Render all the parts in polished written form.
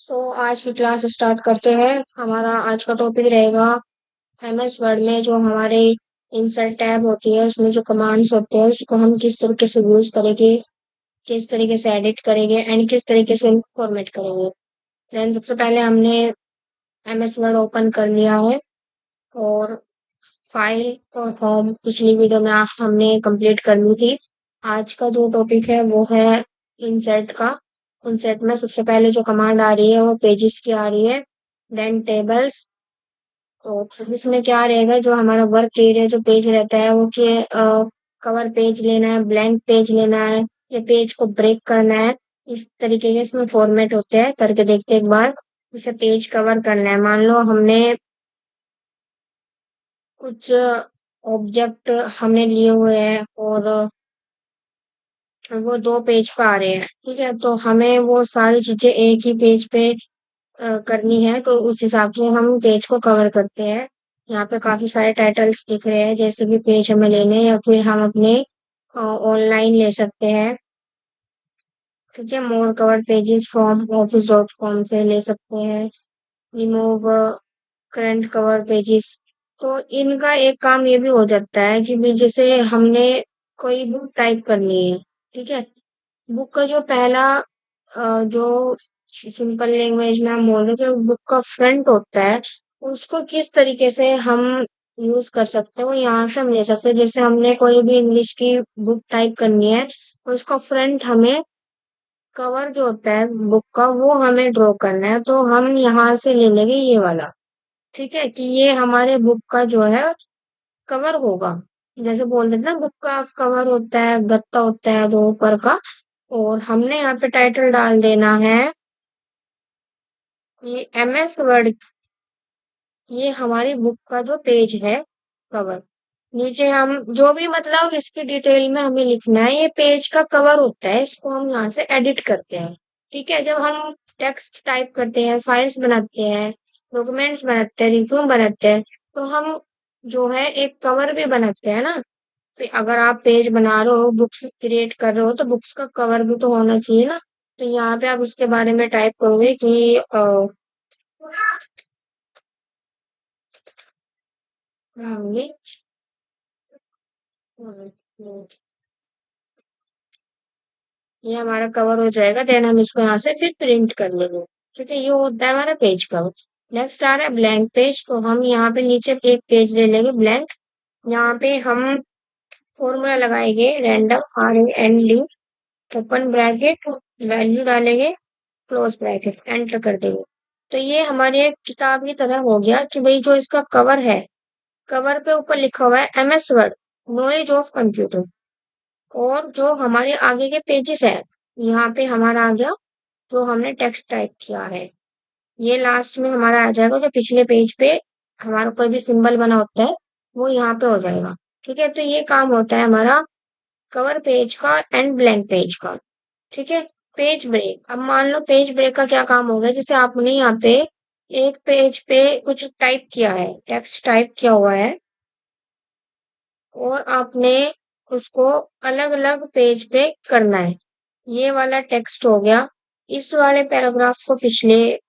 आज की class start करते हैं। हमारा आज का टॉपिक रहेगा एमएस वर्ड में जो हमारे इंसर्ट टैब होती है उसमें जो कमांड्स होते हैं उसको हम किस तरीके से यूज करेंगे, किस तरीके से एडिट करेंगे एंड किस तरीके से फॉर्मेट करेंगे। देन सबसे पहले हमने एमएस वर्ड ओपन कर लिया है और फाइल और होम पिछली वीडियो में हमने कंप्लीट कर ली थी। आज का जो टॉपिक है वो है इंसर्ट का। इंसर्ट में सबसे पहले जो कमांड आ रही है वो पेजेस की आ रही है, देन टेबल्स। तो इसमें क्या रहेगा, जो हमारा वर्क एरिया जो पेज रहता है वो कि कवर पेज लेना है, ब्लैंक पेज लेना है, या पेज को ब्रेक करना है। इस तरीके के इसमें फॉर्मेट होते हैं, करके देखते हैं एक बार। इसे पेज कवर करना है, मान लो हमने कुछ ऑब्जेक्ट हमने लिए हुए हैं और वो 2 पेज पे आ रहे हैं, ठीक है। तो हमें वो सारी चीजें एक ही पेज पे करनी है, तो उस हिसाब से हम पेज को कवर करते हैं। यहाँ पे काफी सारे टाइटल्स दिख रहे हैं, जैसे भी पेज हमें लेने हैं या फिर हम अपने ऑनलाइन ले सकते हैं, ठीक है। मोर कवर पेजेस फ्रॉम office.com से ले सकते हैं। Remove current cover pages. तो इनका एक काम ये भी हो जाता है कि भी जैसे हमने कोई बुक टाइप करनी है, ठीक है। बुक का जो पहला जो सिंपल लैंग्वेज में हम बोल रहे हैं, जो बुक का फ्रंट होता है उसको किस तरीके से हम यूज कर सकते हैं वो यहाँ से हम ले सकते हैं। जैसे हमने कोई भी इंग्लिश की बुक टाइप करनी है तो उसका फ्रंट हमें, कवर जो होता है बुक का वो हमें ड्रॉ करना है, तो हम यहाँ से ले लेंगे ये वाला, ठीक है। कि ये हमारे बुक का जो है कवर होगा। जैसे बोल देते हैं ना, बुक का कवर होता है, गत्ता होता है जो ऊपर का। और हमने यहाँ पे टाइटल डाल देना है ये एमएस वर्ड, ये हमारी बुक का जो पेज है कवर। नीचे हम जो भी मतलब इसकी डिटेल में हमें लिखना है, ये पेज का कवर होता है, इसको हम यहाँ से एडिट करते हैं, ठीक है। जब हम टेक्स्ट टाइप करते हैं, फाइल्स बनाते हैं, डॉक्यूमेंट्स बनाते हैं, रिज्यूम बनाते हैं, तो हम जो है एक कवर भी बनाते हैं ना। तो अगर आप पेज बना रहे हो, बुक्स क्रिएट कर रहे हो, तो बुक्स का कवर भी तो होना चाहिए ना। तो यहाँ पे आप उसके बारे में टाइप करोगे कि ये ये हमारा कवर हो जाएगा। देन हम इसको यहाँ से फिर प्रिंट कर लेंगे, ठीक है। ये होता है हमारा पेज कवर। नेक्स्ट आ रहा है ब्लैंक पेज। तो हम यहाँ पे नीचे एक पेज ले लेंगे ब्लैंक। यहाँ पे हम फॉर्मूला लगाएंगे, random RAND open bracket, value डालेंगे, क्लोज ब्रैकेट, एंटर कर देंगे। तो ये हमारी एक किताब की तरह हो गया कि भाई जो इसका कवर है, कवर पे ऊपर लिखा हुआ है MS word knowledge of computer. और जो हमारे आगे के पेजेस है, यहाँ पे हमारा आ गया जो हमने टेक्स्ट टाइप किया है। ये लास्ट में हमारा आ जाएगा, जो पिछले पेज पे हमारा कोई भी सिंबल बना होता है वो यहाँ पे हो जाएगा, ठीक है। तो ये काम होता है हमारा कवर पेज का एंड ब्लैंक पेज का, ठीक है। Page break. अब मान लो पेज ब्रेक का क्या काम हो गया, जैसे आपने यहाँ पे एक पेज पे कुछ टाइप किया है, टेक्स्ट टाइप किया हुआ है, और आपने उसको अलग अलग पेज पे करना है। ये वाला टेक्स्ट हो गया, इस वाले पैराग्राफ को पिछले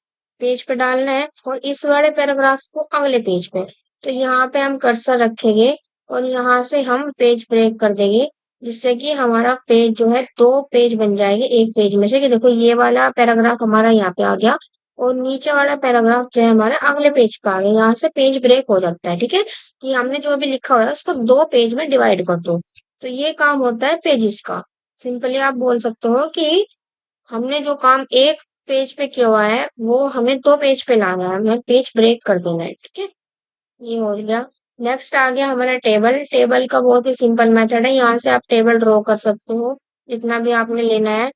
पेज पे डालना है और इस वाले पैराग्राफ को अगले पेज पे। तो यहाँ पे हम कर्सर रखेंगे और यहाँ से हम पेज ब्रेक कर देंगे, जिससे कि हमारा पेज जो है 2 पेज बन जाएंगे एक पेज में से। कि देखो ये वाला पैराग्राफ हमारा यहाँ पे आ गया और नीचे वाला पैराग्राफ जो है हमारा अगले पेज पे आ गया। यहाँ से पेज ब्रेक हो जाता है, ठीक है। कि हमने जो भी लिखा हुआ है उसको 2 पेज में डिवाइड कर दो। तो ये काम होता है पेजेस का। सिंपली आप बोल सकते हो कि हमने जो काम एक पेज पे किया हुआ है वो हमें 2 पेज पे लाना है, हमें पेज ब्रेक कर देना है, ठीक है। ये हो गया। नेक्स्ट आ गया हमारा टेबल। टेबल का बहुत ही सिंपल मेथड है, यहाँ से आप टेबल ड्रॉ कर सकते हो जितना भी आपने लेना है।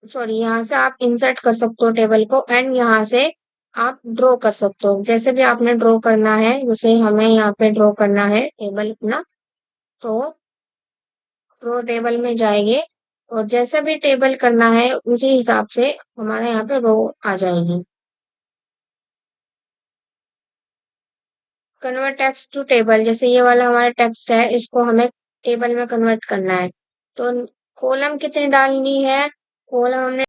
सॉरी, यहाँ से आप इंसर्ट कर सकते हो टेबल को एंड यहाँ से आप ड्रॉ कर सकते हो जैसे भी आपने ड्रॉ करना है। जैसे हमें यहाँ पे ड्रॉ करना है टेबल अपना, तो रो टेबल में जाएंगे और जैसा भी टेबल करना है उसी हिसाब से हमारे यहाँ पे रो आ जाएगी। कन्वर्ट टेक्स्ट टू टेबल, जैसे ये वाला हमारा टेक्स्ट है, इसको हमें टेबल में कन्वर्ट करना है। तो कॉलम कितनी डालनी है, कॉलम हमने